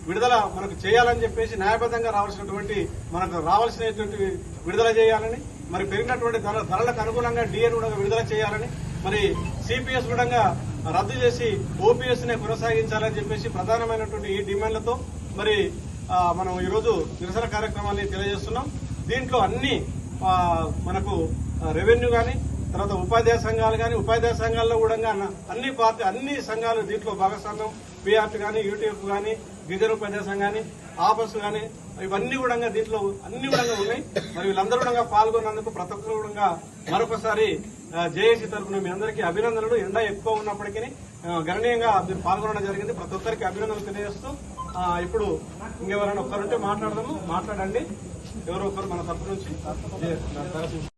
విడుదల మనకు చేయాలని చెప్పేసి న్యాయబద్ధంగా మనకు రావాల్సినటువంటి విడుదల చేయాలని, మరి పెరిగినటువంటి ధరలకు అనుగుణంగా డిఏను కూడా విడుదల చేయాలని, మరి సిపిఎస్ కూడా రద్దు చేసి ఓపీఎస్ నే కొనసాగించాలని చెప్పేసి ప్రధానమైనటువంటి ఈ డిమాండ్లతో మరి మనం ఈరోజు నిరసన కార్యక్రమాన్ని తెలియజేస్తున్నాం. దీంట్లో అన్ని మనకు రెవెన్యూ గాని, తర్వాత ఉపాధ్యాయ సంఘాలు గాని, ఉపాధ్యాయ సంఘాల్లో కూడా అన్ని సంఘాలు దీంట్లో భాగస్వామ్యం, పిఆర్టీ గాని, యూటీఎఫ్ గాని, గిరిజన ఉపాధ్యాయ సంఘం గాని, ఆపస్ గాని, ఇవన్నీ కూడా దీంట్లో అన్ని కూడా ఉన్నాయి. మరి వీళ్ళందరూ కూడా పాల్గొన్నందుకు ప్రతి ఒక్కరు కూడా మరొకసారి జేఏసీ తరఫున మీ అందరికీ అభినందనలు. ఎండ ఎక్కువ ఉన్నప్పటికీ గణనీయంగా మీరు పాల్గొనడం జరిగింది. ప్రతి ఒక్కరికి అభినందనలు తెలియజేస్తూ ఇప్పుడు ఇంకెవరైనా ఒక్కరుంటే మాట్లాడదాము, మాట్లాడండి. ఎవరో ఒకరు మన తరఫు నుంచి